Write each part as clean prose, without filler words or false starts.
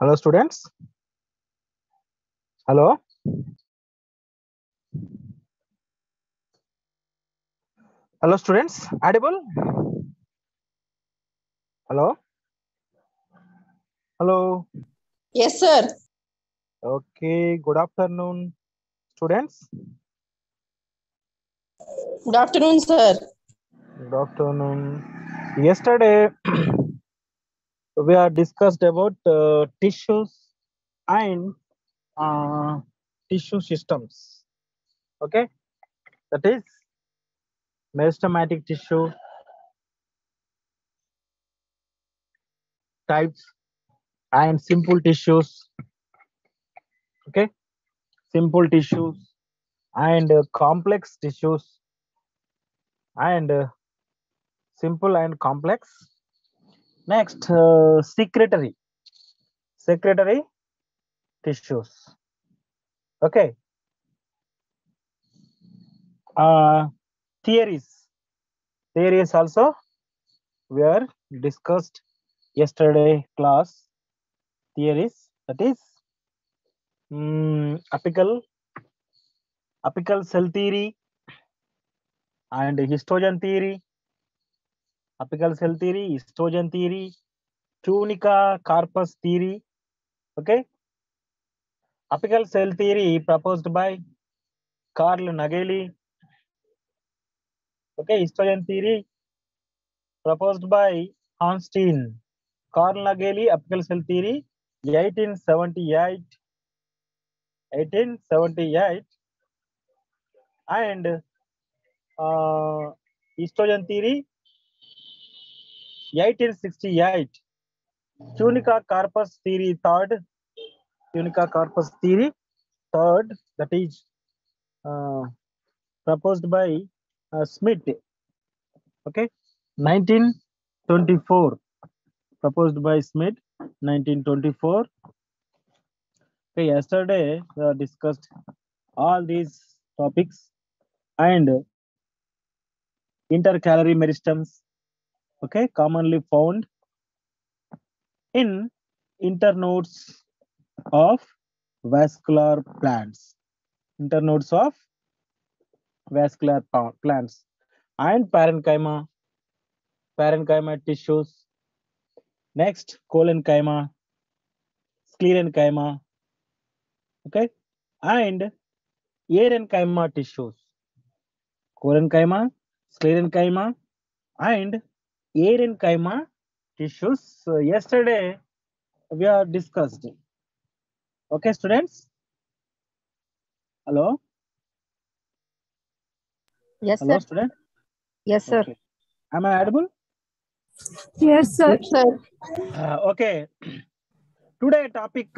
Hello, students. Hello. Hello, students. Audible? Hello. Hello. Yes, sir. Okay. Good afternoon, students. Good afternoon, sir. Good afternoon. Yesterday, we are discussed about tissues and tissue systems. Okay. That is meristematic tissue types and simple tissues. Okay. Simple tissues and complex tissues and simple and complex. Next, secretory tissues. Okay. Theories also were discussed yesterday class. Theories, that is apical cell theory and histogen theory. Apical cell theory, histogen theory, tunica corpus theory. Okay. Apical cell theory proposed by Carl Nageli. Okay. Histogen theory proposed by Hanstein. Carl Nageli, apical cell theory, 1878, and histogen theory, 1868. Tunica corpus theory, third. That is proposed by Smith. Okay, 1924. Proposed by Smith, 1924. Okay, yesterday we discussed all these topics and intercalary meristems. Okay, commonly found in internodes of vascular plants. Internodes of vascular plants and parenchyma tissues. Next, collenchyma, sclerenchyma. Okay, and parenchyma tissues. Collenchyma, sclerenchyma, and parenchyma tissues. So yesterday we are discussed. Okay, students. Hello. Yes, Hello, sir. student. Yes, sir. Okay. Am I audible? Yes, sir. Yes, sir. Okay. Today topic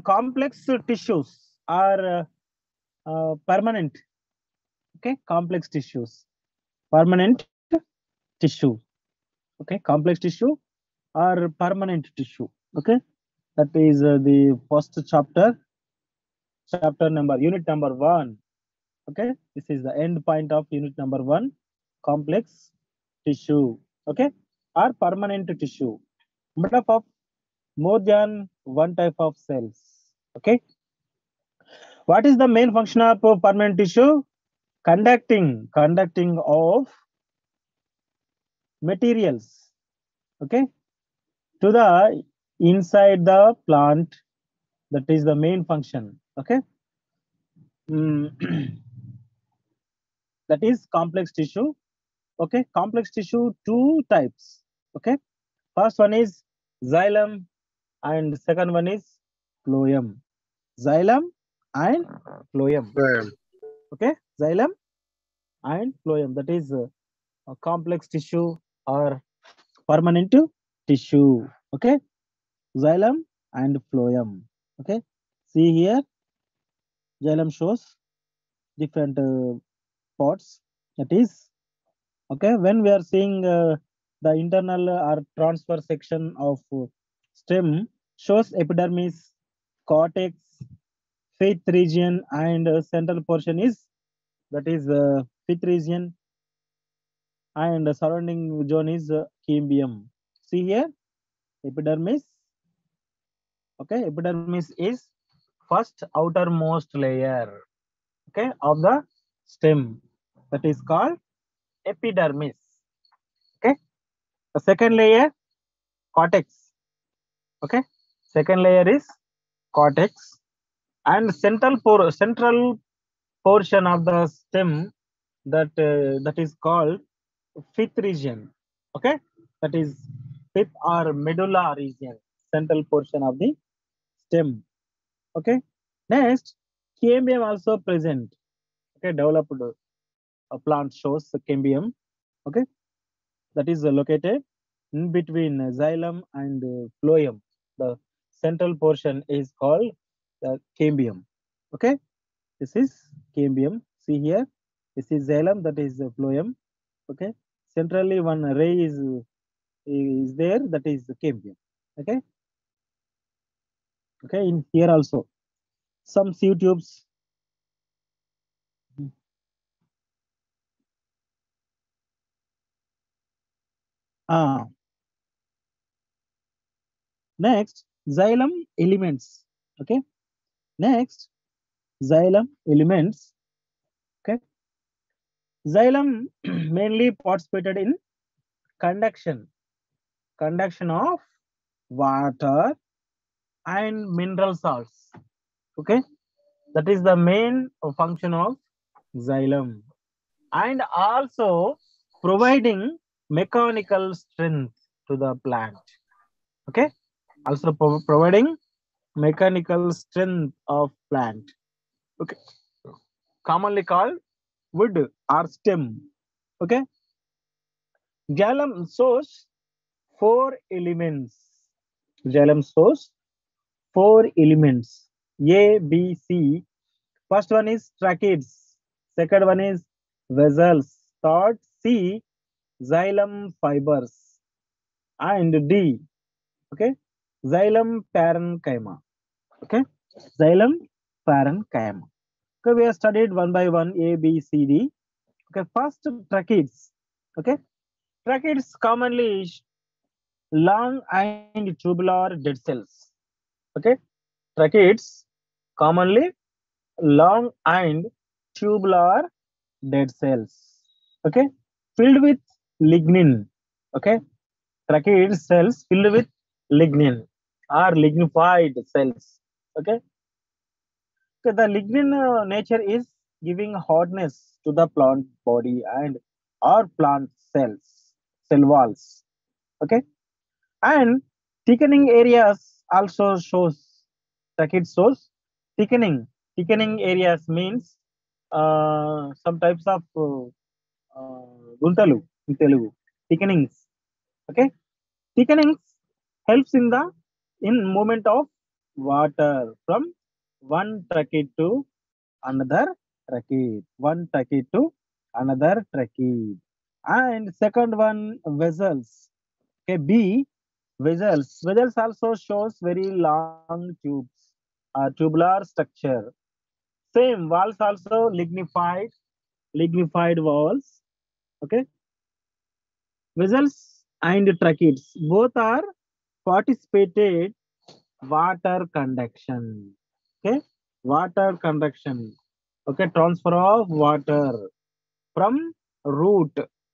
complex tissues are permanent. Okay, complex tissues, permanent tissue. Okay, complex tissue or permanent tissue. Okay, that is the first unit number 1. Okay, this is the end point of unit number 1, complex tissue. Okay, or permanent tissue made up of more than one type of cells. Okay, what is the main function of permanent tissue? Conducting of materials, okay, to the inside the plant. That is the main function. Okay. That is complex tissue. Okay, complex tissue, two types. Okay, first one is xylem and second one is phloem. Xylem and phloem. Okay, xylem and phloem, that is a complex tissue or permanent tissue. Okay, xylem and phloem. Okay, see here, xylem shows different parts. That is, okay, when we are seeing the internal or transverse section of stem shows epidermis, cortex, fifth region, and central portion is, that is fifth region, and the surrounding zone is cambium. See here, epidermis, Okay, epidermis is first outermost layer, okay, of the stem, that is called epidermis. Okay, the second layer, cortex. Okay, second layer is cortex, and central portion of the stem, that is called fifth region. Okay, that is fifth or medulla region, central portion of the stem. Okay, next, cambium also present. Okay, developed plant shows cambium. Okay, that is located in between xylem and phloem. The central portion is called the cambium. Okay, this is cambium. See here, this is xylem, that is phloem. Okay, centrally one ray is there, that is cambium. Okay, okay, in here also some sieve tubes. Ah, next, xylem elements. Okay, next, xylem elements. Okay, xylem mainly participated in conduction, conduction of water and mineral salts. Okay, that is the main function of xylem, and also providing mechanical strength to the plant. Okay, also providing mechanical strength of plant. Okay, commonly called wood or stem. Okay, xylem shows four elements. Xylem shows four elements: A, B, C. First one is tracheids. Second one is vessels. Third, C, xylem fibers. And D, okay, xylem parenchyma. Okay, xylem parenchyma. Okay, we have studied one by one A, B, C, D. Okay, first tracheids. Okay, tracheids commonly long and tubular dead cells. Okay, tracheids commonly long and tubular dead cells. Okay, filled with lignin. Okay, tracheid cells filled with lignin or lignified cells. Okay, so the lignin nature is giving hardness to the plant body and or plant cells, cell walls. Okay, and thickening areas also shows, tracheid shows thickening. Thickening areas means some types of guntalu in Telugu. Thickenings. Okay, thickenings helps in the in movement of water from one trachea to another trachea, one trachea to another trachea. And second one, vessels. Okay, B, vessels. Vessels also shows very long tubes, tubular structure. Same walls also lignified walls. Okay, vessels and tracheids both are participated water conduction. Okay, water conduction. Okay, transfer of water from root.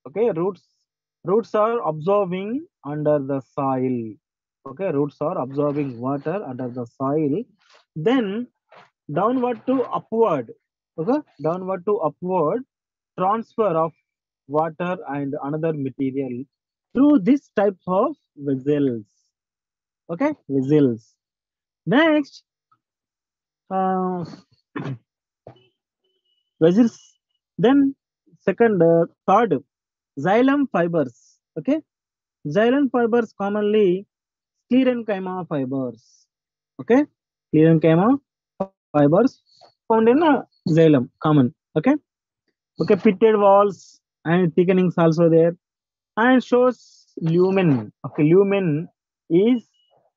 Okay, roots are absorbing under the soil. Okay, roots are absorbing water under the soil, then downward to upward. Okay, downward to upward transfer of water and another material through this type of vessels. Okay, vessels. Next, uh, vessels. Then second, third, xylem fibers. Okay, xylem fibers commonly sclerenchyma fibers. Okay, sclerenchyma fibers found in xylem common. Okay, okay, pitted walls and thickenings also there, and shows lumen. Okay, lumen is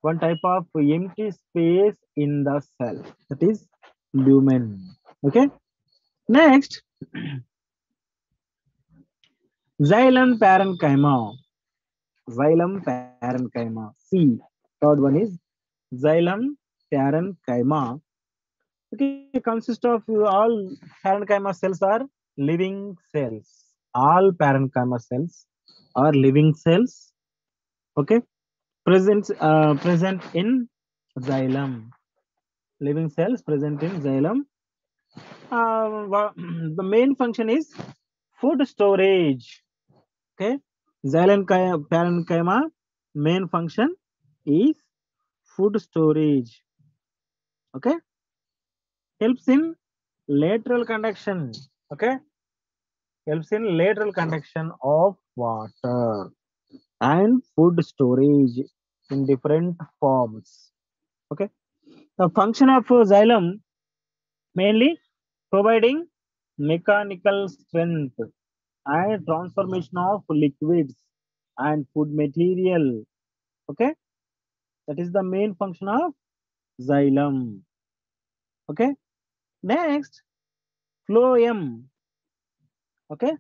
one type of empty space in the cell, that is lumen. Okay, next, xylem parenchyma. Xylem parenchyma, C. Third one is xylem parenchyma. Okay, consists of all parenchyma cells are living cells. All parenchyma cells are living cells. Okay, present in xylem. Living cells present in xylem. The main function is food storage. Okay, xylem parenchyma main function is food storage. Okay, helps in lateral conduction. Okay, helps in lateral conduction of water and food storage in different forms. Okay, the function of xylem mainly providing mechanical strength and transformation of liquids and food material. Okay, that is the main function of xylem. Okay, next phloem. Okay,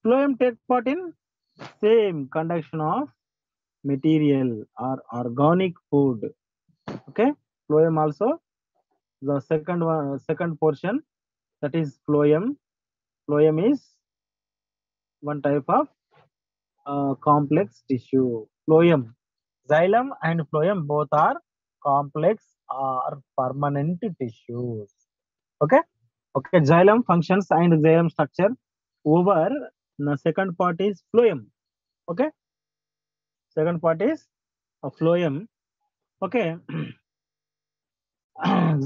phloem take part in same conduction of material or organic food. Okay, phloem also the second portion, that is phloem. Phloem is one type of complex tissue. Phloem, xylem and phloem both are complex or permanent tissues. Okay, okay. Xylem functions and xylem structure over. The second part is phloem. Okay, second part is a phloem. Okay,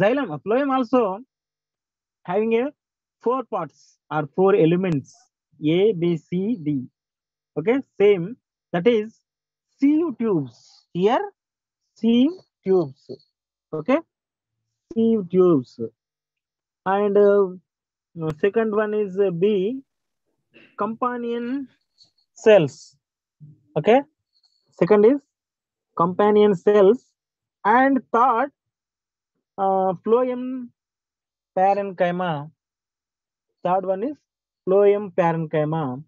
xylem phloem also having a four parts or four elements, A, B, C, D. Okay, same, that is sieve tubes. Here, sieve tubes. Okay, sieve tubes. And second one is B, companion cells. Okay, second is companion cells. And third, phloem parenchyma. Third one is phloem parenchyma.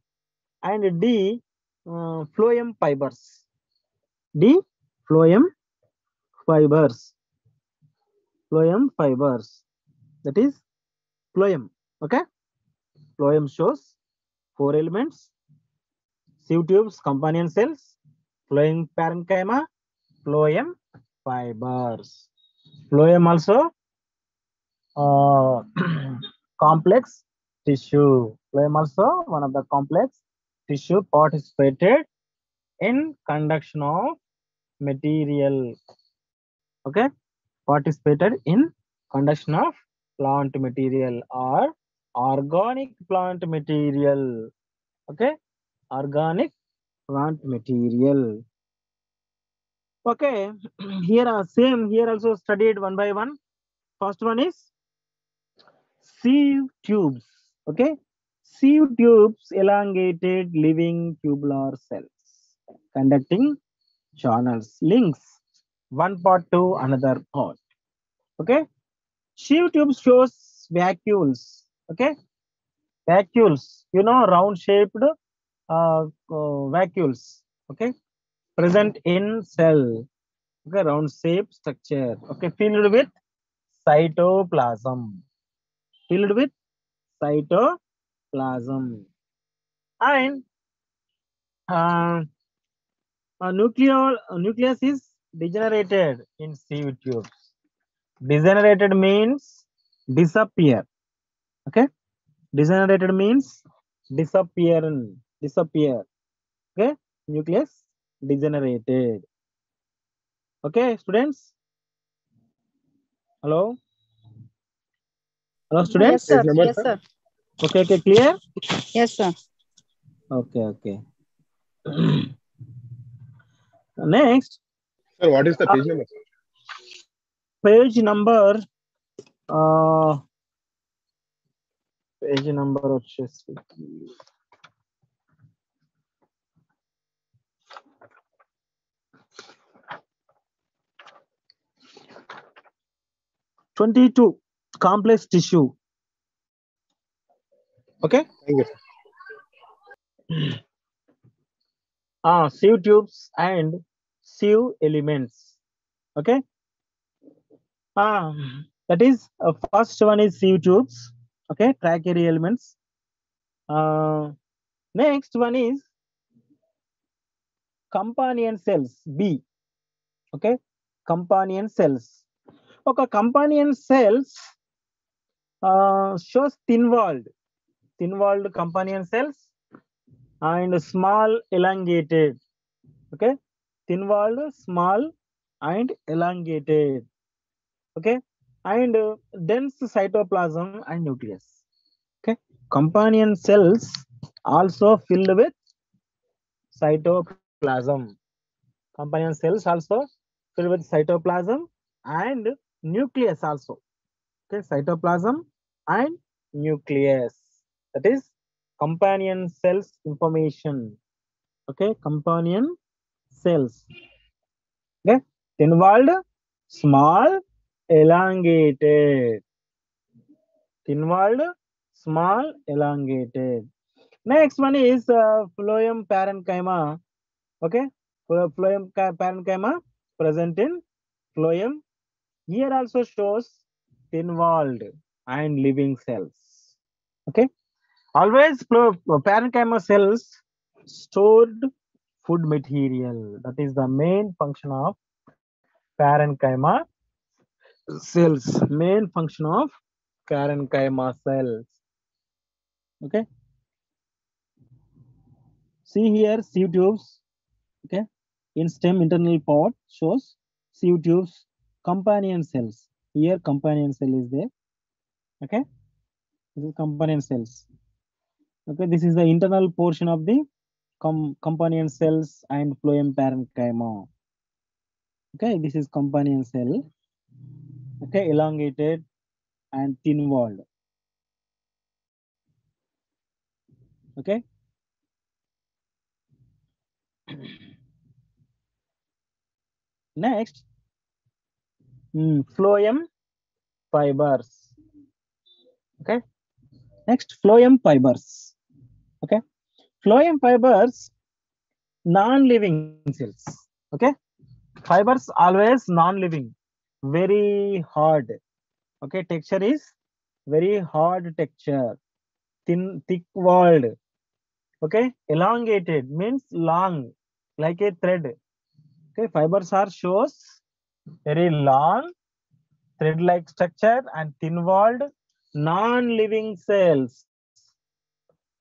And D, phloem fibers. D, phloem fibers. Phloem fibers. That is phloem. Okay. Phloem shows four elements: sieve tubes, companion cells, phloem parenchyma, phloem fibers. Phloem also uh, complex tissue. Phloem also one of the complex tissue participated in conduction of material. Okay, participated in conduction of plant material or organic plant material. Okay, organic plant material. Okay, here are same, here also studied one by one. First one is sieve tubes. Okay, sieve tubes, elongated living tubular cells conducting channels, links one part to another part. Okay, sieve tubes shows vacuoles. Okay, vacuoles, you know, round shaped vacuoles. Okay, present in cell. Okay, round shape structure. Okay, filled with cytoplasm. Filled with cytoplasm. And uh, nucleus is degenerated in sieve tubes. Degenerated means disappear. Okay, degenerated means disappear. Okay, nucleus degenerated. Okay, students. Hello, hello, Yes, students. sir. Page number, Yes, sir? sir. Okay, okay, clear. Yes, sir. Okay, okay. Next, Sir, what is the page number, sir? page number. Uh, page number వచ్చేసి 22, complex tissue. Okay. Thank you, sir. Sieve tubes and sieve elements. Okay. That is first one is sieve tubes. Okay, trachea elements. Next one is companion cells B. Okay, companion cells. Okay, companion cells shows thin-walled companion cells and small elongated. Okay, thin-walled, small and elongated. Okay, and dense cytoplasm and nucleus. Okay, companion cells also filled with cytoplasm. Companion cells also filled with cytoplasm and nucleus also. Okay, cytoplasm and nucleus. That is companion cells information. Okay, companion cells. Okay, thin-walled, small, elongated. Thin-walled, small, elongated. Next one is Phloem Parenchyma. Okay, Phloem Parenchyma present in phloem. Here also shows thin-walled and living cells. Okay, always parenchyma cells stored food material. That is the main function of parenchyma cells. Main function of parenchyma cells. Okay, see here sieve tubes. Okay, in stem internal pod shows sieve tubes, companion cells. Here companion cell is there. Okay, this is companion cells. Okay, this is the internal portion of the companion cells and phloem parenchyma. Okay, this is companion cell. Okay, elongated and thin-walled. Okay. Next, phloem fibers. Okay. Next, phloem fibers. Okay. Phloem fibers, non-living cells. Okay. Fibers always non-living, very hard. Okay. Texture is very hard texture, thin, thick-walled. Okay. Elongated means long, like a thread. Okay. Fibers are shows very long thread-like structure and thin-walled non-living cells.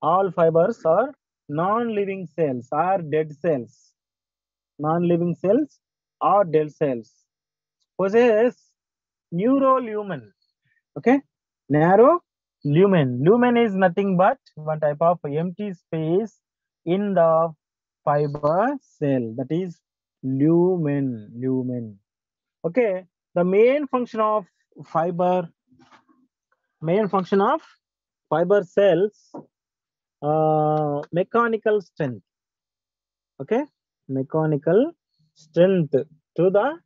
All fibers are non-living cells or dead cells. Non-living cells or dead cells possess neurolumen. Okay, narrow lumen. Lumen is nothing but one type of empty space in the fiber cell. That is lumen. Lumen. Okay, the main function of fiber cells, mechanical strength. Okay, mechanical strength to the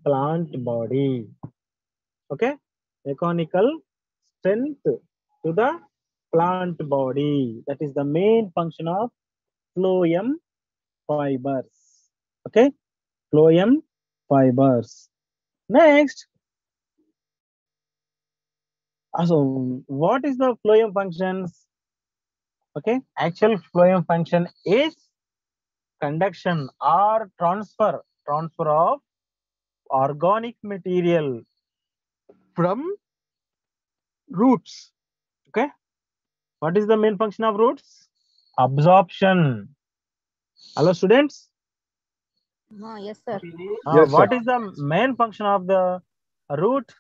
plant body. Okay, mechanical strength to the plant body. That is the main function of phloem fibers. Okay, phloem fibers. Next, so what is the phloem functions? Okay, actual phloem function is conduction or transfer of organic material from roots. Okay, what is the main function of roots? Absorption. Hello students. Yes, sir. Yes, sir. What is the main function of the root?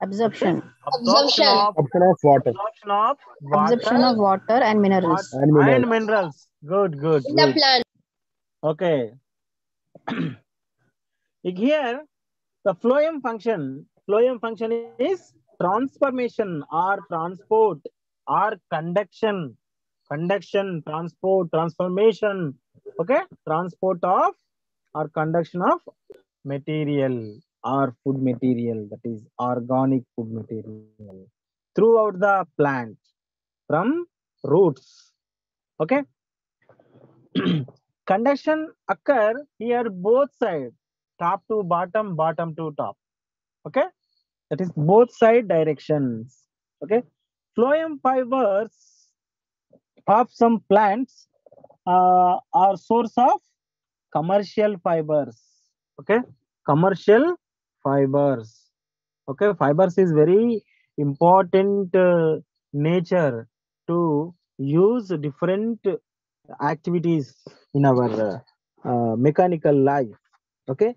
Absorption. Absorption of Option of water Absorption of water and minerals. and minerals. minerals. Good. The plant. Okay. Here the phloem function is transformation or transport or conduction, transport, transformation. Okay, transport of or conduction of material or food material, that is organic food material, throughout the plant from roots. Okay. Conduction occur here both sides, top to bottom, bottom to top. Okay, That is both side directions. Okay. Phloem fibers of some plants are source of commercial fibers. Okay. Commercial fibers. Okay. Fibers is very important nature to use different activities in our mechanical life. Okay.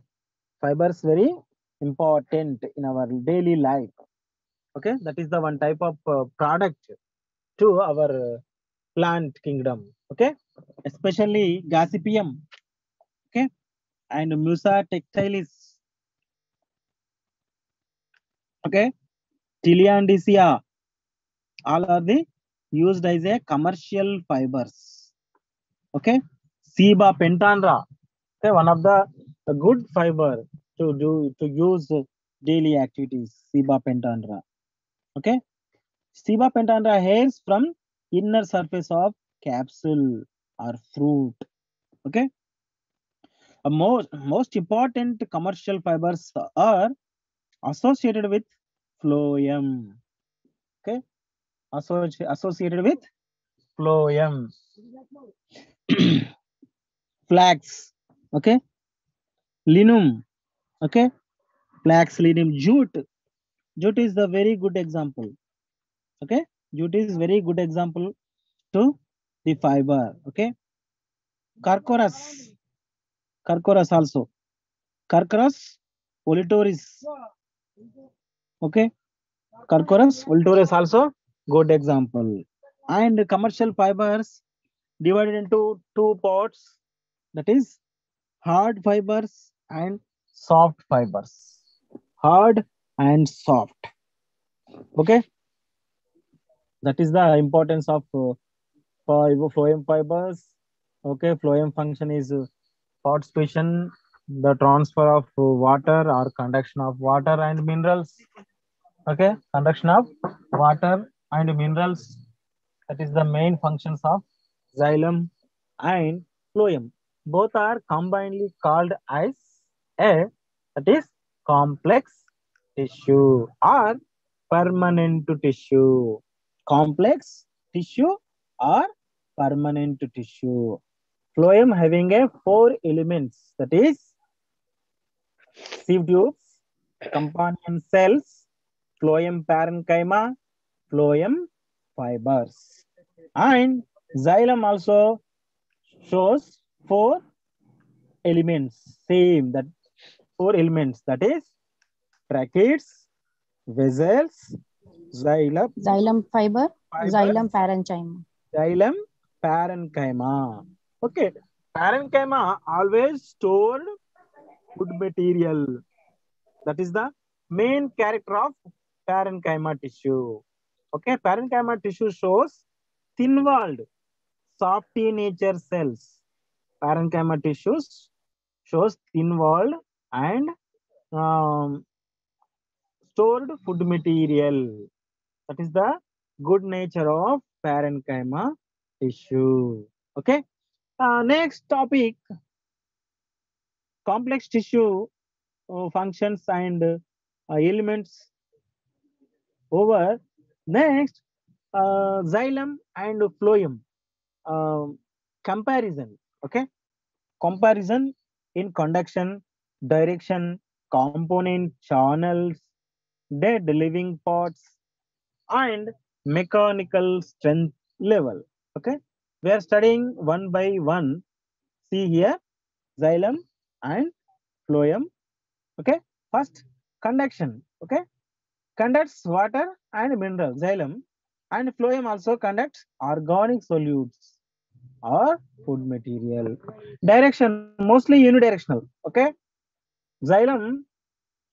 Fibers very important in our daily life. Okay. That is the one type of product to our plant kingdom. Okay. Especially Gossypium. Okay. And Musa textilis. Okay. Tiliandisia. All are the used as a commercial fibers. Okay. Seba pentandra. Okay. One of the good fiber to use daily activities. Seba pentandra. Okay. Seba pentandra hairs from inner surface of capsule or fruit. Okay. Most important commercial fibers are associated with phloem. Okay. Associated with phloem. Flax. Okay. Linum. Okay. Flax, linum, jute. Jute is the very good example. Okay. Jute is very good example to the fiber. Okay. Carcorus. Carcorus also. Carcorus volitoris. Okay. Carcorus volitoris also good example. And commercial fibers divided into two parts, that is hard fibers and soft fibers. Hard and soft. Okay. That is the importance of phloem fibers. Okay. Phloem function is participation, the transfer of water or conduction of water and minerals. Okay. Conduction of water and minerals. That is the main functions of xylem and phloem. Both are combinedly called as a, that is complex tissue or permanent tissue. Complex tissue or permanent tissue. Phloem having a 4 elements, that is sieve tubes, companion cells, phloem parenchyma, phloem fibers. And xylem also shows 4 elements, same, that 4 elements, that is tracheids, vessels, xylem Xylem fiber, fibers, xylem parenchyma. xylem parenchyma. Okay, parenchyma always stored food material. That is the main character of parenchyma tissue. Okay, parenchyma tissue shows thin-walled, softy nature cells. Parenchyma tissues shows thin-walled and stored food material. That is the good nature of parenchyma tissue. Okay. Next topic, complex tissue functions and elements over. Next, xylem and phloem comparison. Okay. Comparison in conduction, direction, component channels, dead living parts, and mechanical strength level. Okay. We are studying one by one. See here, xylem and phloem. Okay. First, conduction. Okay. Conducts water and mineral, xylem, and phloem also conducts organic solutes or food material. Direction mostly unidirectional. Okay. Xylem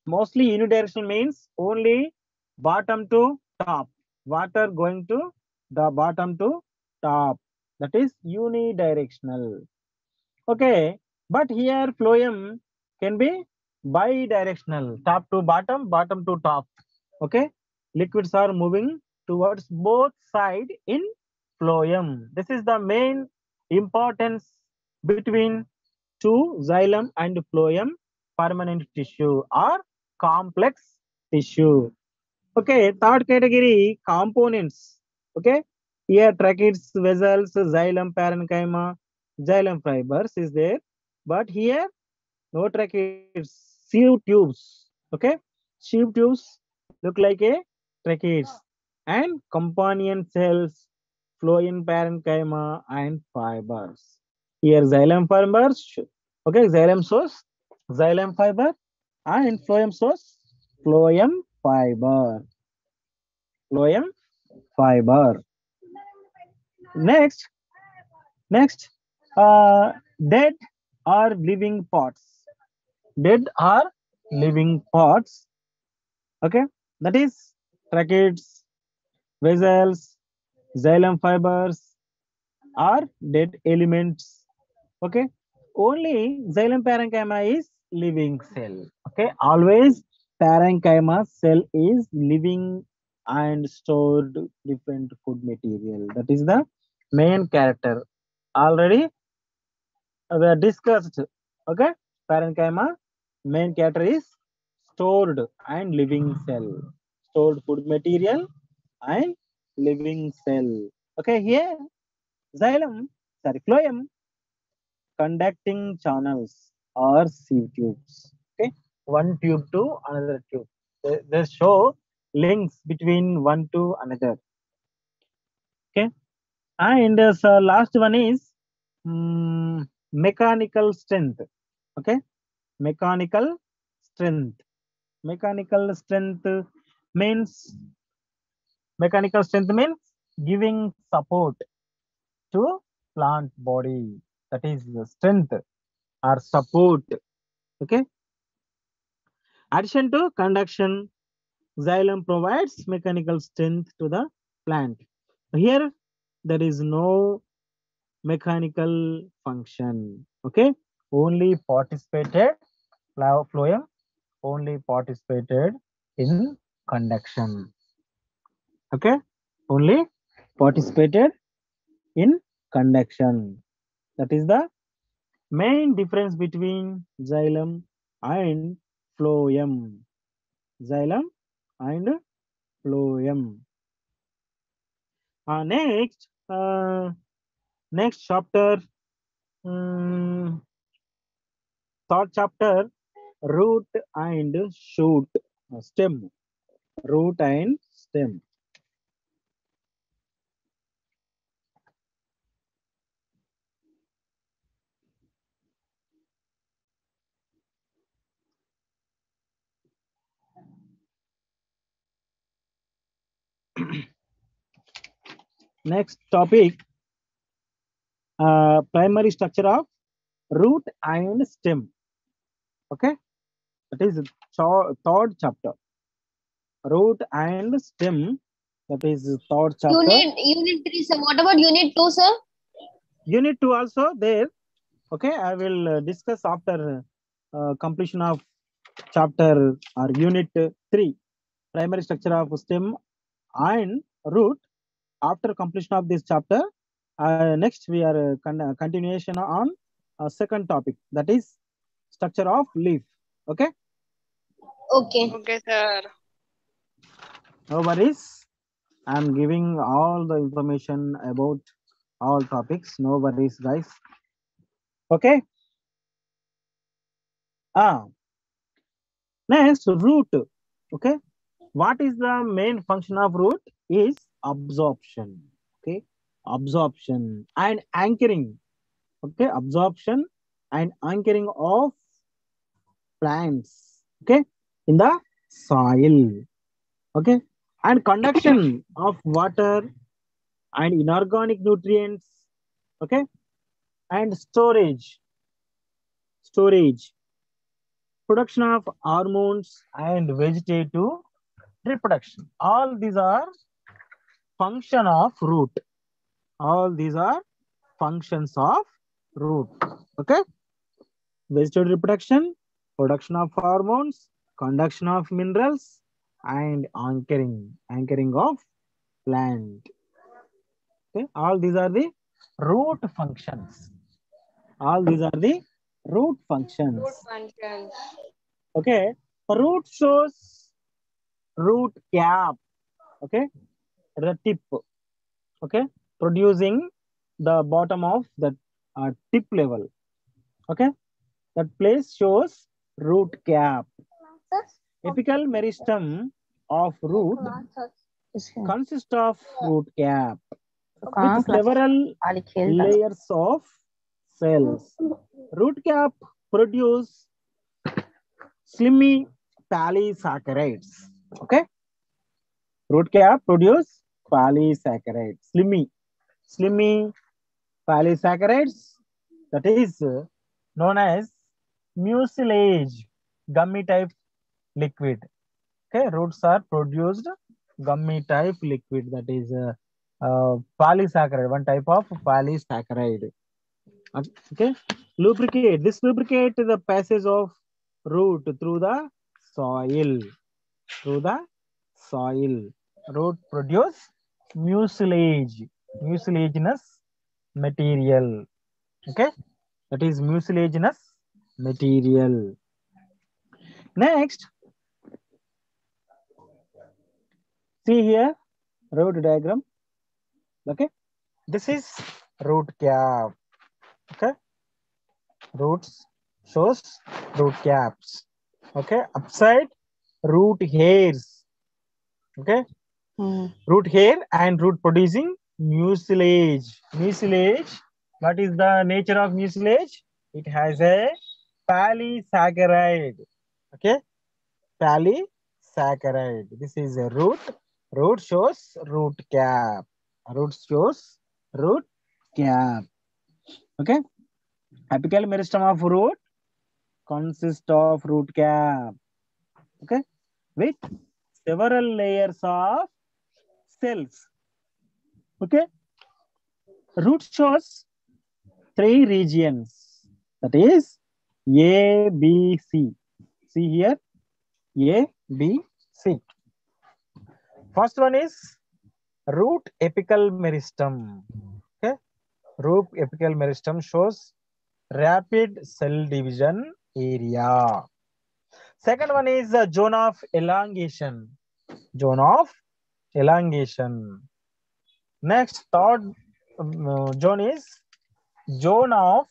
mostly unidirectional means only bottom to top. Water going to the bottom to top. That is unidirectional. Okay. But here phloem can be bidirectional. Top to bottom, bottom to top. Okay. Liquids are moving towards both side in phloem. This is the main importance between two xylem and phloem permanent tissue or complex tissue. Okay, third category, components. Okay, here tracheids, vessels, xylem parenchyma, xylem fibers is there, but here no tracheids, sieve tubes. Okay, sieve tubes look like a tracheids and companion cells, Phloem parenchyma and fibers. Here xylem fibers, okay, xylem source, xylem fiber and phloem source, phloem fiber, phloem fiber. Next, next, dead or living parts. Dead or living parts. Okay, that is tracheids, vessels, xylem fibers are dead elements. Okay, only xylem parenchyma is living cell. Okay, always parenchyma cell is living and stored different food material. That is the main character. Already we are discussed. Okay, parenchyma main character is stored and living cell, stored food material and living cell. Okay, here xylem, sorry, phloem conducting channels or sieve tubes. Okay, one tube to another tube. They show links between one to another. Okay, and so last one is mechanical strength. Okay, mechanical strength. Mechanical strength means giving support to plant body. That is the strength or support. Okay. Addition to conduction, xylem provides mechanical strength to the plant. Here, there is no mechanical function. Okay, only participated phloem, only participated in conduction. Okay, only participated in conduction. That is the main difference between xylem and phloem. Xylem and phloem. Next chapter, um, third chapter, root and shoot, stem, root and stem. Next topic, primary structure of root and stem. Okay, that is third chapter, root and stem. That is third chapter. Unit 3, sir. What about unit 2, sir? Unit 2 also there. Okay, I will discuss after completion of chapter or unit 3, primary structure of stem and root. After completion of this chapter, next we are continuation on second topic, that is structure of leaf. Okay. Okay. Okay, sir. No worries. I am giving all the information about all topics. No worries, guys. Okay. Next, root. Okay. What is the main function of root? Is absorption. Okay. Absorption and anchoring. Okay. Absorption and anchoring of plants. Okay. In the soil. Okay. And conduction of water and inorganic nutrients. Okay. And storage. Production of hormones and vegetative reproduction. All these are function of root. All these are functions of root. Okay. Vegetative reproduction, production of hormones, conduction of minerals, and anchoring of plant. Okay. All these are the root functions. All these are the root functions. Good functions. Okay. Root shows root cap, okay, at the tip, okay, producing the bottom of the tip level, okay. That place shows root cap. Apical meristem of root consists of root cap with several layers of cells. Root cap produce slimy polysaccharides. Okay, root cap produce polysaccharides, slimy polysaccharides. That is known as mucilage, gummy type liquid. Okay, roots are produced gummy type liquid, that is polysaccharide, one type of polysaccharide. Okay, lubricate. This lubricate the passage of root through the soil. Through the soil, root produce mucilage, mucilaginous material. Okay, that is mucilaginous material. Next, see here root diagram. Okay, this is root cap. Okay, roots shows root caps. Okay, upside root hairs. Okay, root hair and root producing mucilage. Mucilage, what is the nature of mucilage? It has a polysaccharide. Okay, polysaccharide. This is a root. Root shows root cap. Root shows root cap. Okay, apical meristem of root consists of root cap. Okay, with several layers of cells. Okay, root shows three regions, that is A, B, C. See here, A, B, C. First one is root apical meristem. Okay, root apical meristem shows rapid cell division area. Second one is the zone of elongation. Zone of elongation. Next, third zone is zone of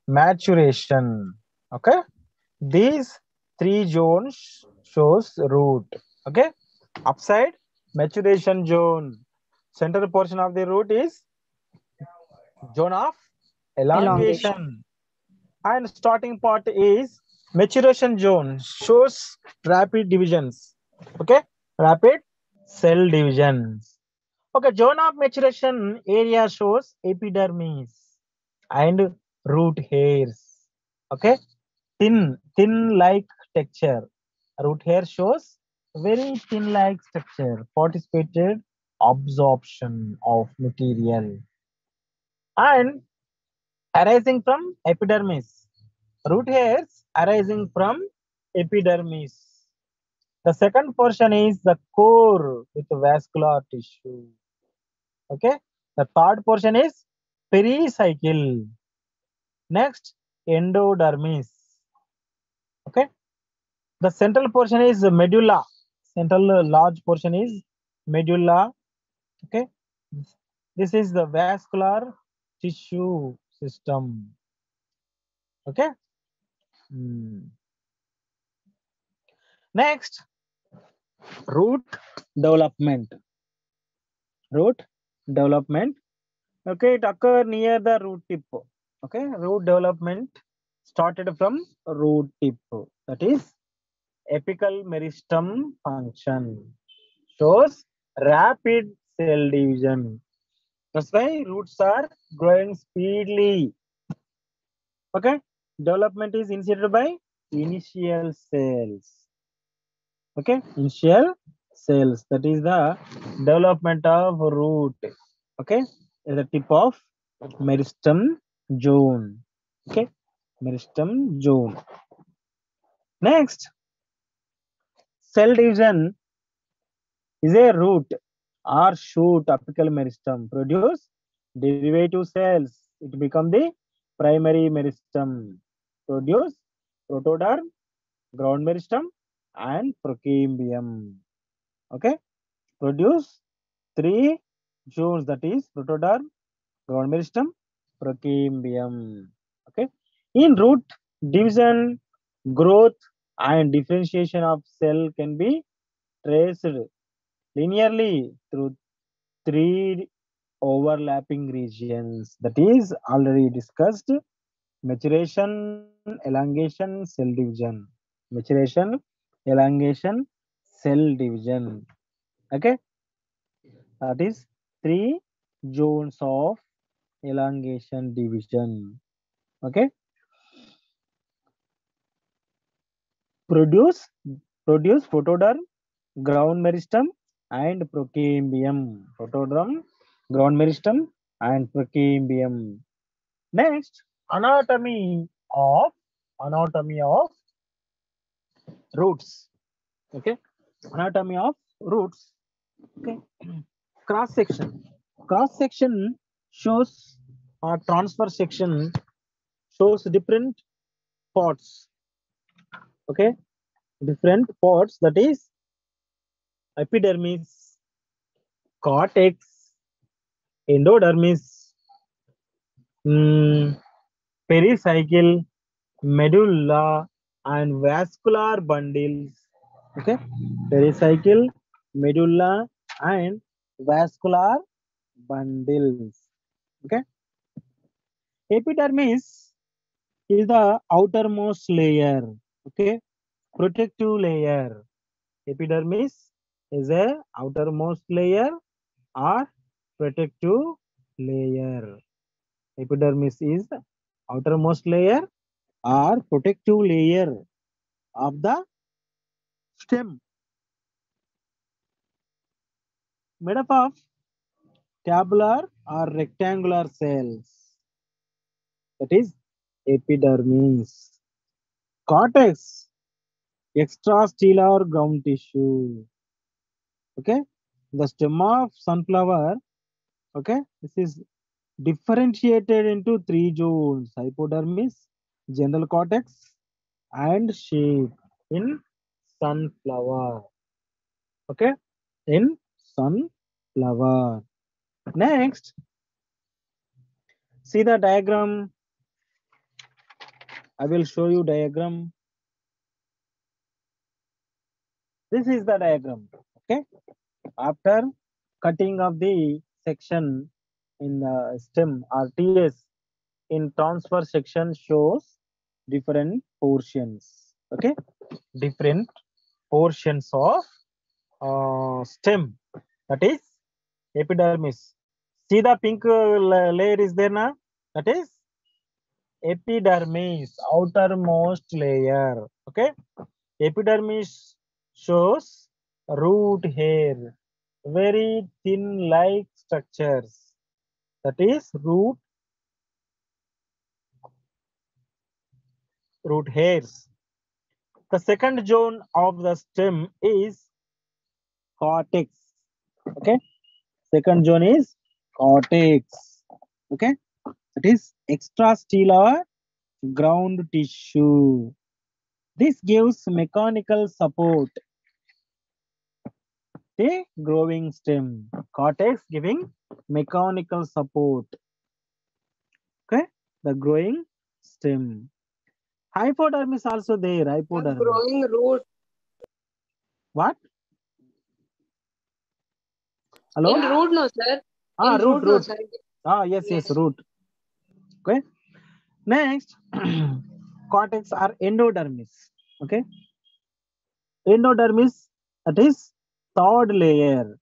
maturation. Okay, these three zones shows root. Okay, upside maturation zone. Central portion of the root is zone of elongation. And starting part is maturation zone, shows rapid divisions. Okay, rapid cell divisions. Okay, zone of maturation area shows epidermis and root hairs. Okay, thin like texture. Root hair shows very thin like structure, participated absorption of material, and arising from epidermis. Root hairs arising from epidermis. The second portion is the core with vascular tissue. Okay. The third portion is pericycle. Next, endodermis. Okay. The central portion is medulla. Central large portion is medulla. Okay. This is the vascular tissue system. Okay. Next, root development. Root development. Okay, it occur near the root tip. Okay, root development started from root tip. That is apical meristem function. Shows rapid cell division. That's why roots are growing speedily. Okay, development is initiated by initial cells. Okay, initial cells, that is the development of root. Okay, at the tip of meristem zone. Okay, meristem zone. Next, cell division is a root or shoot apical meristem produce derivative cells. It become the primary meristem. Produce protoderm, ground meristem, and procambium. Okay, produce 3 zones, that is protoderm, ground meristem, procambium. Okay, in root division, growth and differentiation of cell can be traced linearly through 3 overlapping regions, that is already discussed: maturation, elongation, cell division. Maturation, elongation, cell division. Okay, that is 3 zones of elongation division. Okay, produce protoderm, ground meristem and procambium. Protoderm, ground meristem and procambium. Next, anatomy of roots. Okay, anatomy of roots. Okay, cross section. Cross section shows, or transfer section shows different parts. Okay, different parts, that is epidermis, cortex, endodermis, pericycle, medulla, and vascular bundles. Okay, pericycle, medulla, and vascular bundles. Okay, epidermis is the outermost layer. Okay, protective layer. Epidermis is a outermost layer or protective layer. Epidermis is the outermost layer or protective layer of the stem, made up of tabular or rectangular cells. That is epidermis. Cortex, extrastellar ground tissue. Okay, the stem of sunflower. Okay, this is differentiated into 3 zones: hypodermis, general cortex, and sheath in sunflower. Okay, in sunflower. Next, see the diagram. I will show you diagram. This is the diagram. Okay, after cutting of the section in stem or TS, in transfer section shows different portions. Okay, different portions of stem, that is epidermis. See the pink layer is there now, that is epidermis, outermost layer. Okay, epidermis shows root hair, very thin like structures, that is root hairs. The second zone of the stem is cortex. Okay, second zone is cortex. Okay, it is extrastellar ground tissue. This gives mechanical support the growing stem. Cortex giving mechanical support. Okay, the growing stem. Hypodermis also there. Hypodermis. Growing root. What? Hello? In root, no, sir. In root. no, sir. Yes, root. Okay. Next, cortex are endodermis. Okay. Endodermis, that is third layer.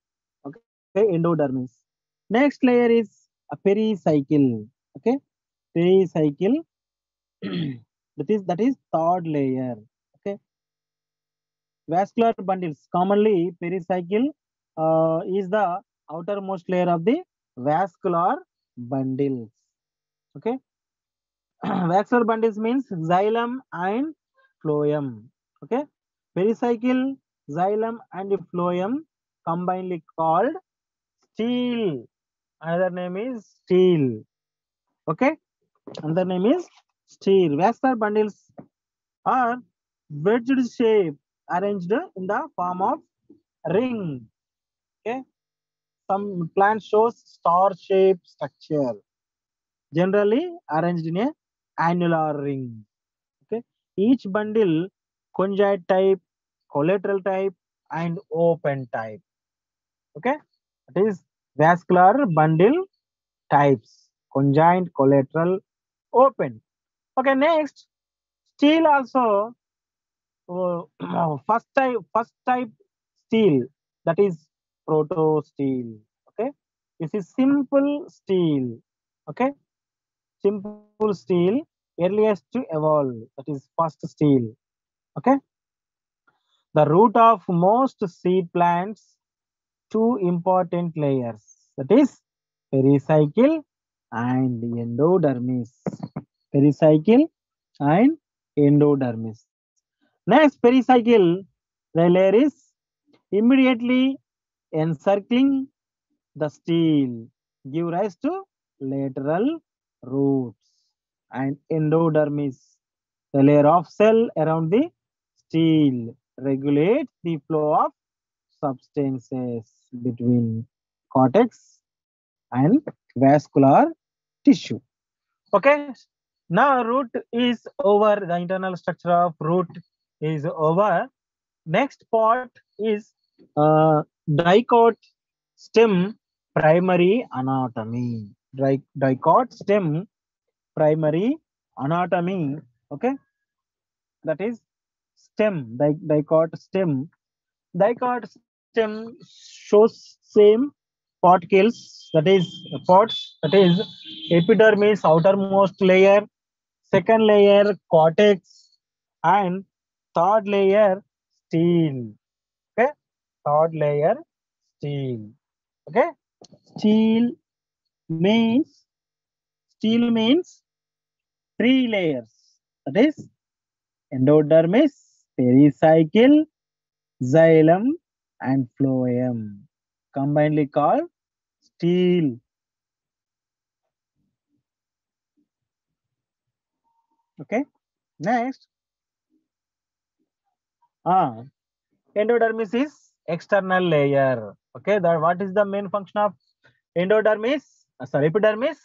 Okay, endodermis. Next layer is a pericycle. Okay, pericycle. that is third layer. Okay, vascular bundles. Commonly, pericycle is the outermost layer of the vascular bundles. Okay, vascular bundles means xylem and phloem. Okay, pericycle, xylem, and phloem combinedly called steel. Another name is steel. Okay, another name is steel. Vascular bundles are wedged shape arranged in the form of ring. Okay, some plant shows star-shaped structure, generally arranged in a annular ring. Okay, each bundle conjoint type, collateral type, and open type. Okay, it is vascular bundle types: conjoint, collateral, open. Okay, next, steel also first type steel, that is proto steel. Okay, this is simple steel. Okay, simple steel, earliest to evolve, that is first steel. Okay, the root of most seed plants, two important layers, that is pericycle and endodermis. Pericycle and endodermis. Next, pericycle, the layer is immediately encircling the steel, give rise to lateral roots. And endodermis, the layer of cell around the steel, regulates the flow of substances between cortex and vascular tissue. Okay, now root is over, the internal structure of root is over. Next part is dicot stem primary anatomy. Dicot stem primary anatomy. Okay, that is stem, dicot stem. Dicot stem shows same particles, that is pods, that is epidermis, outermost layer, second layer cortex, and third layer steel. Okay, third layer steel. Okay, steel means steel means three layers, that is endodermis, pericycle, xylem, and phloem, combinedly called steel. Okay, next, endodermis is external layer. Okay, that what is the main function of endodermis? Sorry, epidermis.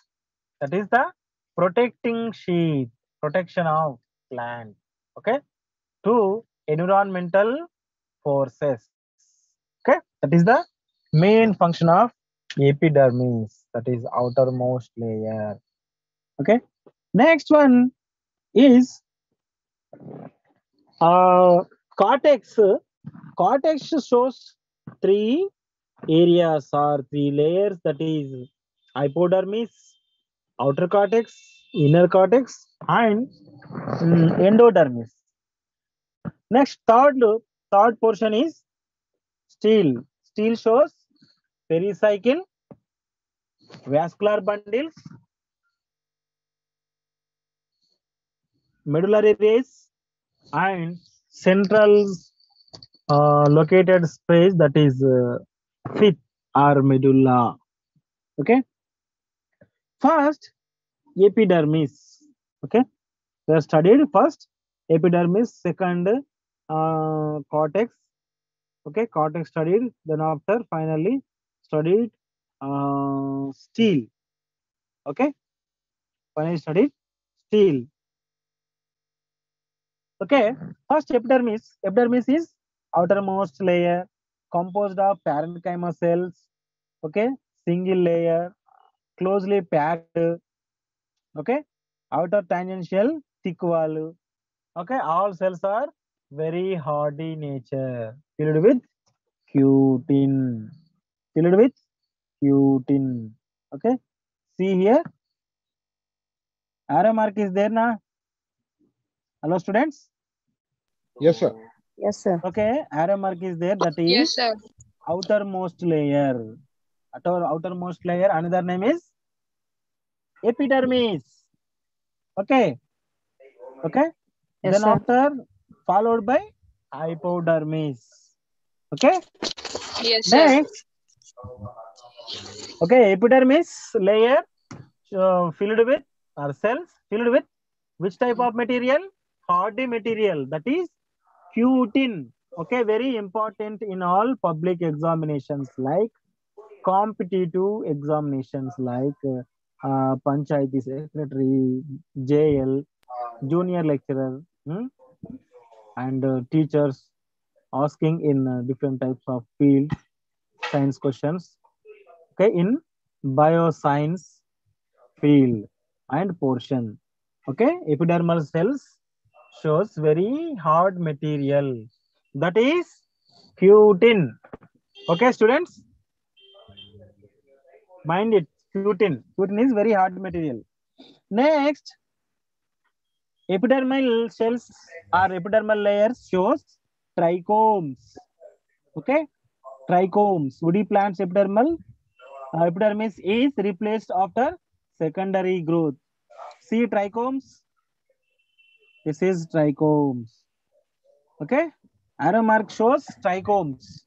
That is the protecting sheath, protection of plant. Okay, to environmental forces. Okay, that is the main function of epidermis, that is outermost layer. Okay, next one is cortex. Cortex shows three areas or three layers, that is hypodermis, outer cortex, inner cortex, and endodermis. Next, third portion is steel. Steel shows pericycle, vascular bundles, medullary rays, and central located space, that is fifth or medulla. Okay, first epidermis. Okay, we have studied first epidermis, second cortex. Okay, cortex studied, then after finally studied steel. Okay, finally studied steel. Okay, first epidermis. Epidermis is outermost layer composed of parenchyma cells. Okay, single layer, closely packed. Okay, outer tangential thick wall. Okay, all cells are very hardy nature, filled with cutin. Filled with cutin. Okay, see here, arrow mark is there now. Hello, students. Yes, sir. Yes, sir. Okay, arrow mark is there. That is Yes, sir. outermost layer. Outermost layer. Another name is epidermis. Okay. Okay. Yes, Then sir. after followed by hypodermis. Okay. Yes, sir. Next. Okay, epidermis layer filled with or cells filled with which type of material? Hardy material, that is cutin. Okay, very important in all public examinations like competitive examinations like Panchayati Secretary, JL, Junior Lecturer, and teachers asking in different types of field science questions. Okay, in bioscience field and portion. Okay, epidermal cells shows very hard material, that is cutin. Okay, students, mind it, cutin. Cutin is very hard material. Next, epidermal cells or epidermal layers shows trichomes. Okay, trichomes. Woody plants epidermis is replaced after secondary growth. See trichomes. This is trichomes. Okay, arrow mark shows trichomes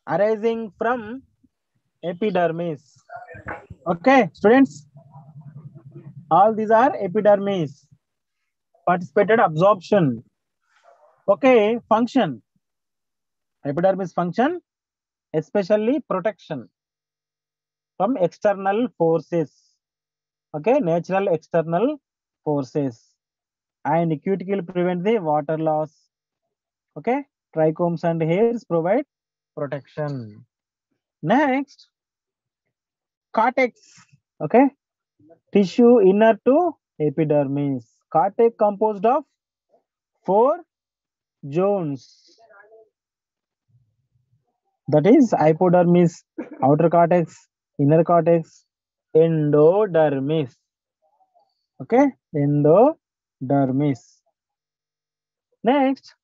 arising from epidermis. Okay, students, all these are epidermis. Participated absorption. Okay, function. Epidermis function, especially protection from external forces. Okay, natural external forces. And cuticle prevent the water loss. Okay, trichomes and hairs provide protection. Next, cortex. Okay, tissue inner to epidermis. Cortex composed of 4 zones. That is hypodermis, outer cortex, inner cortex, endodermis. Okay, endodermis. Next,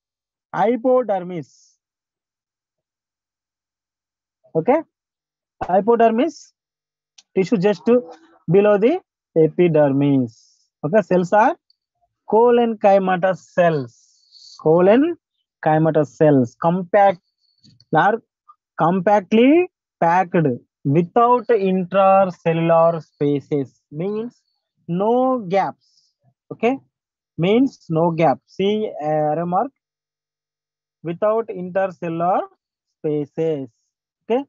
hypodermis. Okay, hypodermis, tissue just below the epidermis. Okay, cells are collenchymatous cells. Collenchymatous cells, compactly packed without intracellular spaces, means no gaps. Okay, means no gap. See arrow mark, without intercellular spaces. Okay,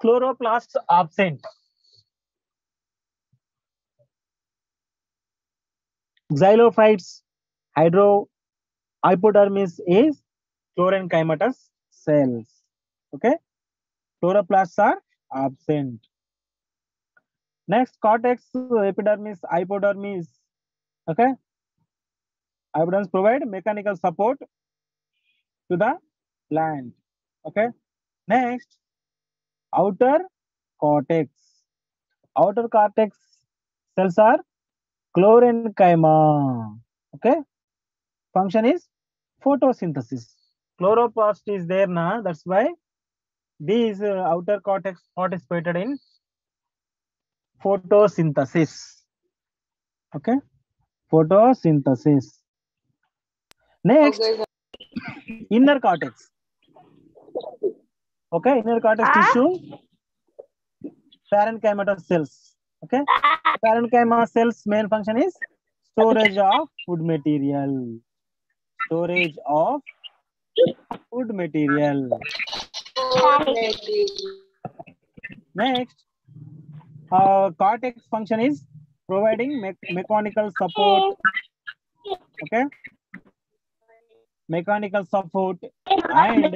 chloroplasts absent. Xylophytes, hypodermis is collenchymatous cells. Okay, chloroplasts are absent. Next, cortex, epidermis, hypodermis. Okay, hypodermis provide mechanical support to the plant. Okay, next, outer cortex. Outer cortex cells are chlorenchyma. Okay, function is photosynthesis. Chloroplast is there now, that's why these outer cortex participated in photosynthesis. Okay, photosynthesis. Next, Okay, sir. inner cortex. Okay, inner cortex tissue, parenchymatous cells. Okay, parenchyma cells main function is storage of food material. Storage of food material. Next, cortex function is providing mechanical support. Okay, mechanical support, and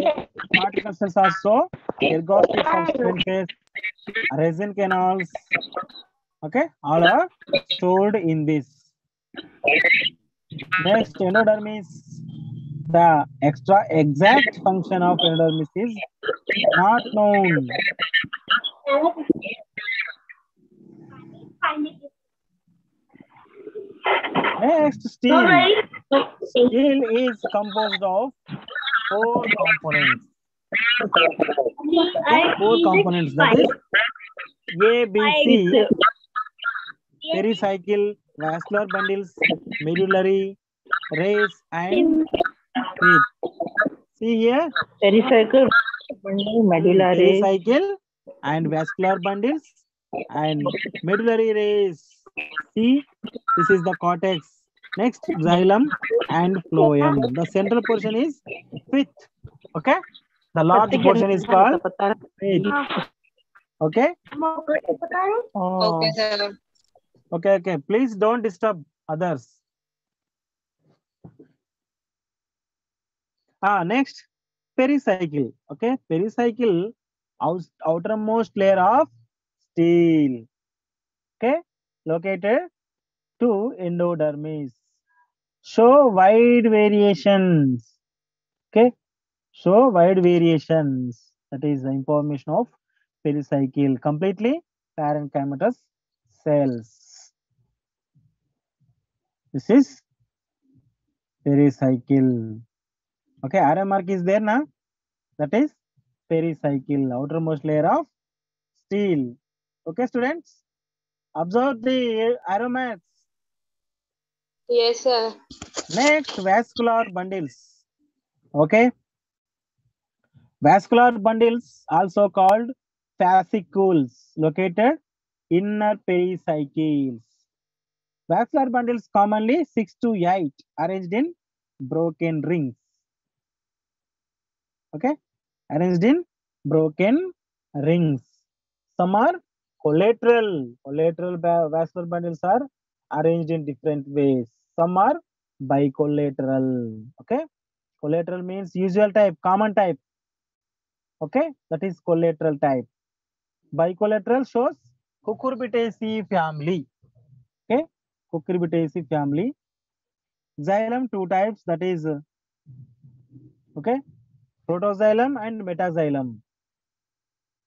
cortical cells also ergostic substances, resin canals. Okay, all are stored in this. Next, endodermis. The exact function of endodermis is not known. Next, steel. Steel is composed of 4 components. Okay, 4 components, that is A, B, C, pericycle, vascular bundles, medullary, rays, and teeth. See here, Pericycle, medullary. pericycle and vascular bundles and medullary rays. See, this is the cortex. Next, xylem and phloem. The central portion is fifth. Okay, the large portion is called page. Okay. Oh. Okay, sir. Okay. Please don't disturb others. Next, pericycle. Okay, pericycle, outermost layer of steel. Okay, located to endodermis. Show wide variations. Okay, show wide variations. That is the information of pericycle. Completely parenchymatous cells. This is pericycle. Okay, arrow mark is there now. That is pericycle, outermost layer of steel. Okay, students, observe the arrow marks. Yes, sir. Next, vascular bundles. Okay, vascular bundles, also called fascicles, located inner pericycles. Vascular bundles commonly 6 to 8, arranged in broken rings. Okay, arranged in broken rings. Some are collateral. Vascular bundles are arranged in different ways. Some are bicollateral. Okay, collateral means usual type, common type. Okay, that is collateral type. Bicollateral shows Cucurbitaceae family. Okay, Cucurbitaceae family. Xylem two types, that is okay, protoxylem and metaxylem.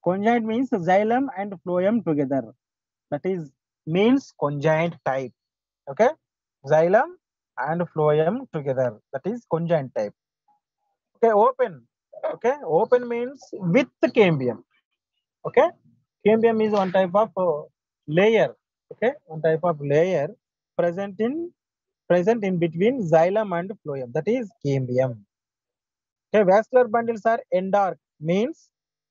Conjoint means xylem and phloem together. That is means conjoint type. Okay, xylem and phloem together. That is conjoint type. Okay, open. Okay, open means with cambium. Okay, cambium is one type of layer. Okay, one type of layer present in between xylem and phloem. That is cambium. Okay, vascular bundles are endark means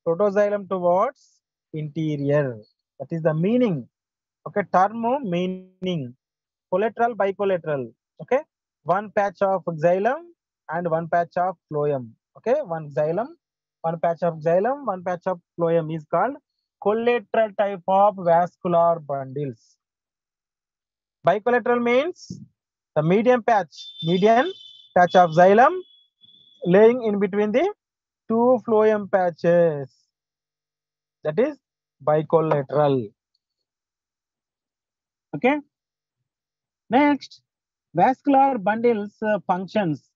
protoxylem towards interior. That is the meaning. Okay, term meaning. Collateral, bicollateral. Okay, one patch of xylem and one patch of phloem. Okay, one xylem, one patch of xylem, one patch of phloem is called collateral type of vascular bundles. Bicollateral means the median patch of xylem laying in between the two phloem patches. That is bicollateral. Okay. Next, vascular bundles functions: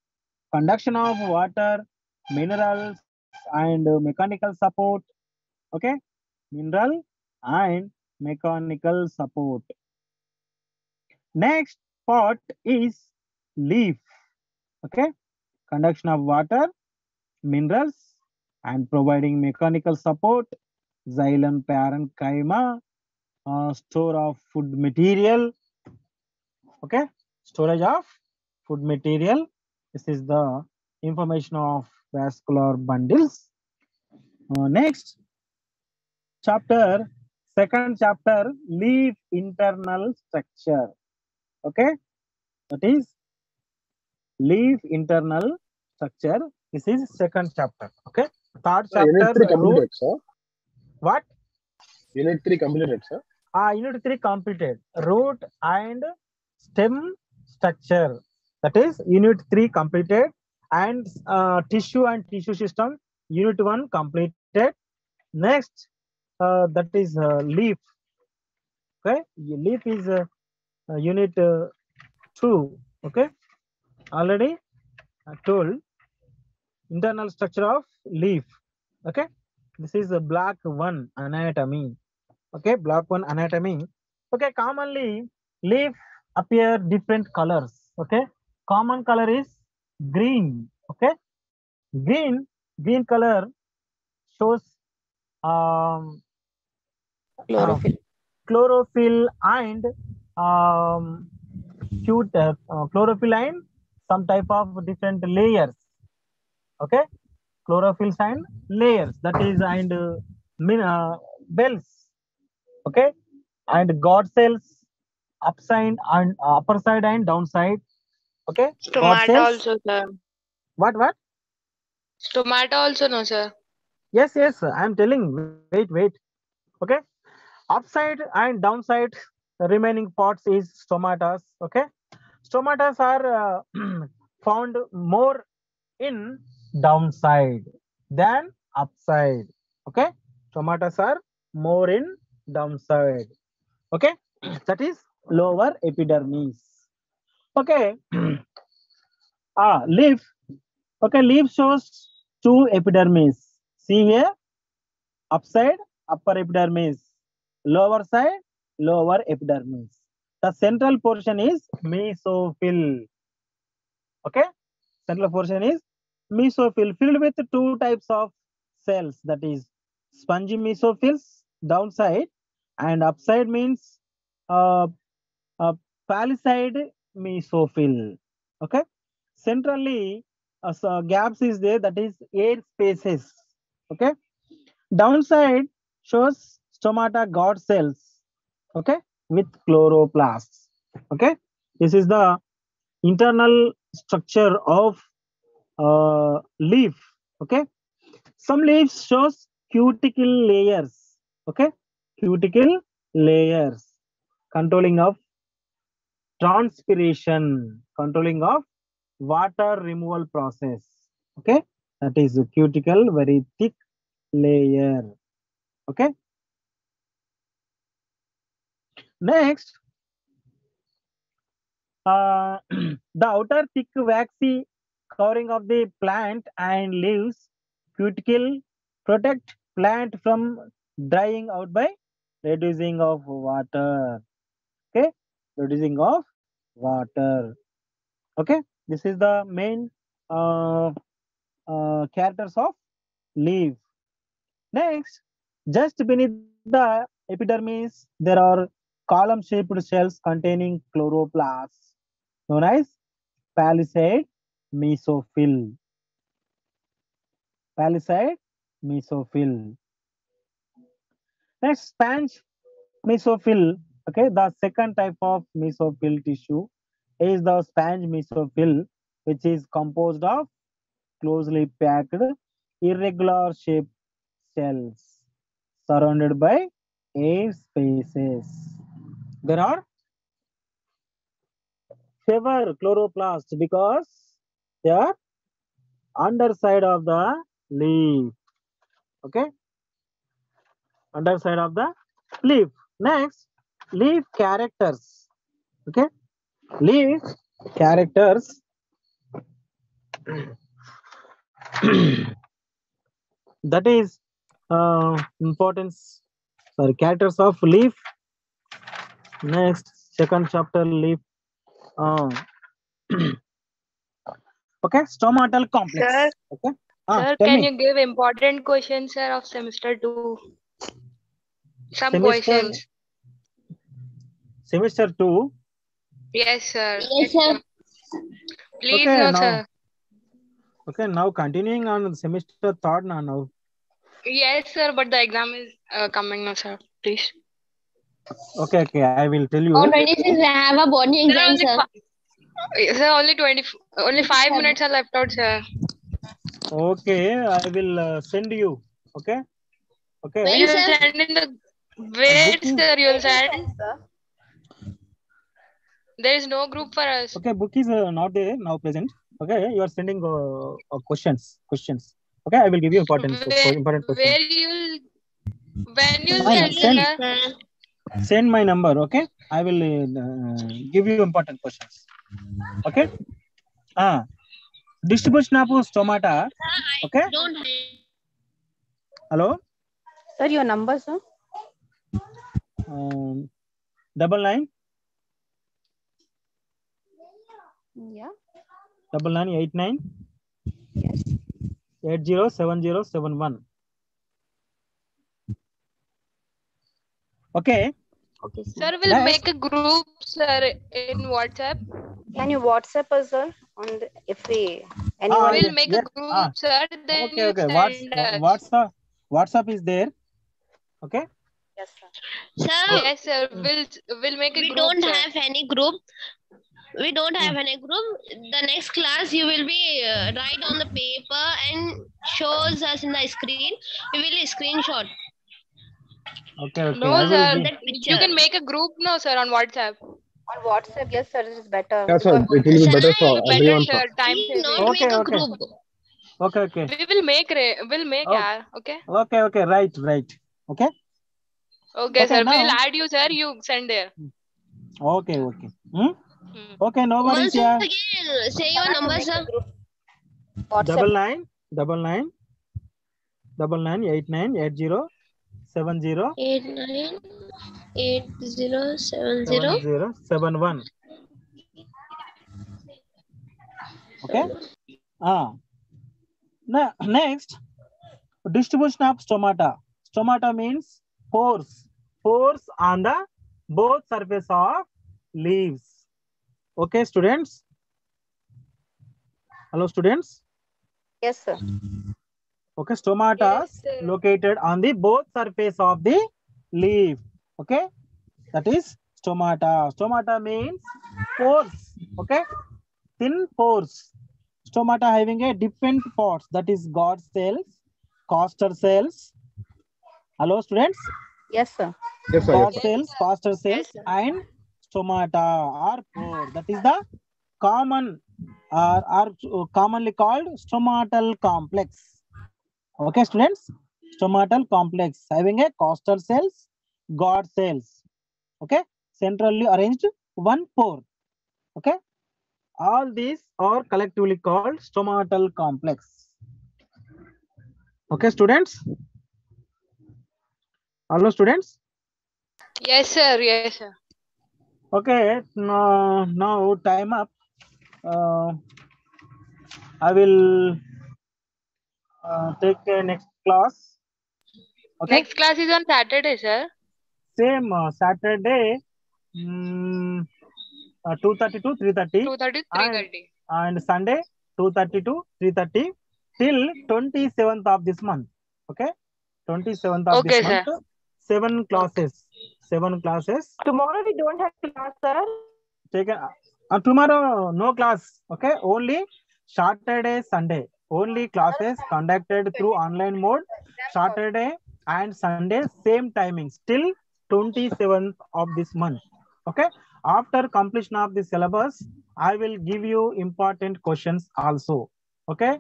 conduction of water, minerals, and mechanical support. Okay, mineral and mechanical support. Next part is leaf. Okay, conduction of water, minerals, and providing mechanical support. Xylem parenchyma, store of food material. Okay, storage of food material. This is the information of vascular bundles. Next chapter, second chapter, leaf internal structure. Okay, that is leaf internal structure. This is second chapter. Okay, third Unit chapter, 3 root. completed, sir. What? Unit 3 completed, sir. Unit 3 completed. Root and stem structure. That is unit 3 completed, and tissue and tissue system, unit 1 completed. Next, that is leaf. Okay, leaf is unit 2. Okay, already told internal structure of leaf. Okay, this is a block 1 anatomy. Okay, block 1 anatomy. Okay, commonly leaf appear different colors. Okay, common color is green. Okay, green color shows um, Chlorophyll. chlorophyll and chlorophyll and some type of different layers. Okay, chlorophyll and layers, that is, and bells. Okay, and god cells, upside and upper side and downside. Okay, god Stomata cells. also, sir. What? Stomata also no, sir. Yes, yes, I am telling. Wait. Okay. Upside and downside remaining parts is stomatas. Okay. Stomatas are found more in downside than upside. Okay. Stomatas are more in downside. Okay. That is lower epidermis. Okay. Leaf. Okay. Leaf shows two epidermis. See here. Upside, upper epidermis. Lower side, lower epidermis. The central portion is mesophyll. Okay. Central portion is mesophyll filled with two types of cells, that is spongy mesophills downside and upside means uh, Palisade Mesophyll. Okay. Centrally, so gaps is there, that is air spaces. Okay. Downside shows stomata god cells. Okay. With chloroplasts. Okay. This is the internal structure of leaf. Okay. Some leaves shows cuticle layers. Okay. Cuticle layers controlling of transpiration, controlling of water removal process. Okay. That is a cuticle, very thick layer. Okay. Next, the outer thick waxy covering of the plant and leaves cuticle protect plant from drying out by reducing of water. Okay, reducing of water. Okay, this is the main characters of leaf. Next, just beneath the epidermis, there are column-shaped cells containing chloroplasts, known as Palisade Mesophyll. Palisade Mesophyll. Next, sponge mesophyll. Okay, the second type of mesophyll tissue is the sponge mesophyll, which is composed of closely packed, irregular shaped cells surrounded by air spaces. There are fewer chloroplasts because they are underside of the leaf. Okay, underside of the leaf. Next, leaf characters. Okay, leaf characters. That is importance. Sorry, characters of leaf. Next, second chapter leaf. Uh, okay, stomatal complex. Sir, Okay. sir, Tell can me. you give important questions, sir, of semester 2? Some Semester questions. semester 2. Yes, sir. Yes, sir. Please, Okay, no, now. sir. Okay, now continuing on semester third now. Yes, sir, but the exam is coming now, sir. Please. Okay, I will tell you. On 26, I have a botany Sir, exam, sir. Sir, only 5 minutes are left out, sir. Okay, I will send you. Okay. Okay. When, You will sir? send in the where, Book is, sir? You will send. There is no group for us. okay, book is not there now present. Okay, you are sending questions. Okay, I will give you important Where questions. you when you Fine, send, sir? send my number. Okay, I will give you important questions. Okay. Distribution of stomata. Okay. Don't. Hello. Sir, your number, sir? 99. Yeah. 9989. Yes. 807071. Okay. Okay, sir. Sir, we'll make a group, sir, in WhatsApp. Can you WhatsApp us, sir? On the, if we anyone. We'll make a group, sir. Then Okay. you send us. WhatsApp is there. Okay. Yes, sir. Sir, Yes, sir. We'll make a we group, don't sir. have any group. We don't have any group. The next class you will be write on the paper and shows us in the screen. We will screenshot Okay, okay. No, I will sir. give. that You picture. can make a group now, sir, on WhatsApp. On WhatsApp, yes, sir, it is better. Yeah, sir. Because It will be Shall better I for Better, everyone, sir. sir. Time will saving. not make Okay, a okay. group? Okay, okay. We will make. We'll make. Oh, Yeah. Okay. okay, okay. Right, right. Okay. Okay, Okay, sir. We'll now. add you, sir. You send there. Okay, okay. Hmm? Hmm. Okay, no worries, Once yeah. again, say your I have to number, make sir. a group. WhatsApp. 99 80 898070 71. Okay. Next, distribution of stomata. Stomata means pores. Pores on the both surface of leaves. Okay, students. Hello, students. Yes, sir. Okay, stomata Yes, sir. located on the both surface of the leaf. Okay, that is stomata. Stomata means pores. Okay, thin pores. Stomata having a different parts, that is guard cells, castor cells. Hello, students. Yes, sir. Yes, sir. Yes, Guard sir. cells, castor cells, Yes, sir. and stomata are pore. That is the common are commonly called stomatal complex. Okay, students. Stomatal complex having a castor cells, guard cells. Okay, centrally arranged one pore. Okay, all these are collectively called stomatal complex. Okay, students. Hello, students. Yes, sir. Yes, sir. Okay, now time up. I will take next class. Okay, Next class is on Saturday, sir. same Saturday, 2:30 to 3:30, 2:30, and 3:30. Sunday 2:30 to 3:30 till 27th of this month. Okay, 27th of this Okay, sir. month. 7 classes. 7 classes. Tomorrow we don't have class, sir. Taken tomorrow no class. Okay, only Saturday, Sunday. Only classes conducted through online mode. Saturday and Sunday same timings till 27th of this month. Okay, after completion of the syllabus, I will give you important questions also. Okay,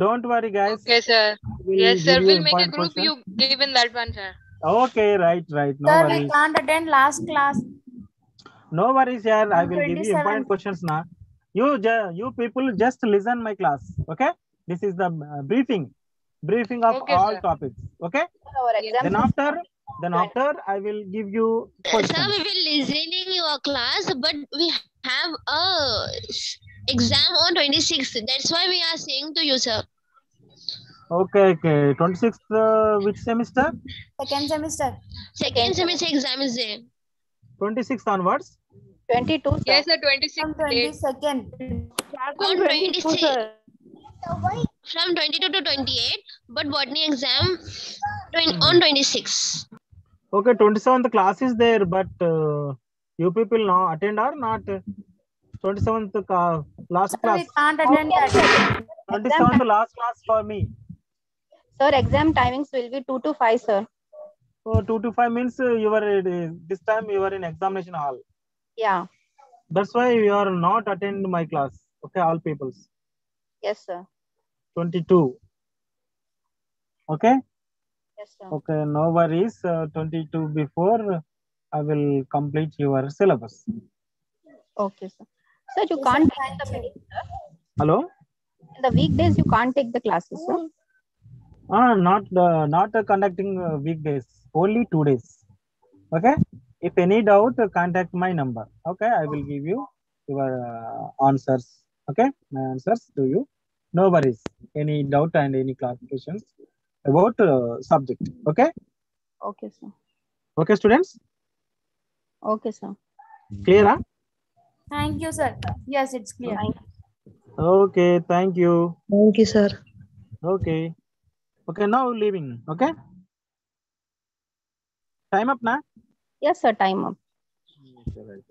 don't worry, guys. Okay, sir. Will Yes, give sir. you We'll make a important group. questions. You give in that one, sir. Okay, right. No Sir, worries. we can't attend last class. No worries, here. I On will give you 27th. important questions now. You people just listen my class. Okay, this is the briefing of Okay, all sir. topics. Okay, Our Yes, exam. then after I will give you Sir, questions. we will listening your class, but we have a exam on 26th. That's why we are saying to you, sir. Okay, 26th, which semester? Second semester. Second semester exam is there. 26th onwards. 22, sir. Yes, sir. 26 On date. 22nd. On 26, from 22 to 28, but botany exam on 26. Okay, 27th class is there, but you people now attend or not? 27th last Sir, class. we can't attend that. 27th last class for me. Sir, exam timings will be 2 to 5, sir. So 2 to 5 means you are this time you are in examination hall. Yeah. That's why you are not attend my class. Okay, all peoples. Yes, sir. 22. Okay. Yes, sir. Okay, no worries. 22 before I will complete your syllabus. Okay, sir. Sir, you Yes, can't sir. take in the Thank you. meeting, sir. Hello. In the weekdays, you can't take the classes, sir. Not conducting weekdays. Only 2 days. Okay. If any doubt, contact my number. Okay, I will give you your answers. Okay, my answers to you. No worries. Any doubt and any clarifications about subject. Okay. Okay, sir. Okay, students. Okay, sir. Clear? Huh? Thank you, sir. Yes, it's clear. Okay. Thank you. Thank you, sir. Okay. Okay. Now leaving. Okay. Time up, na? Yes, sir. Time up. Okay, right.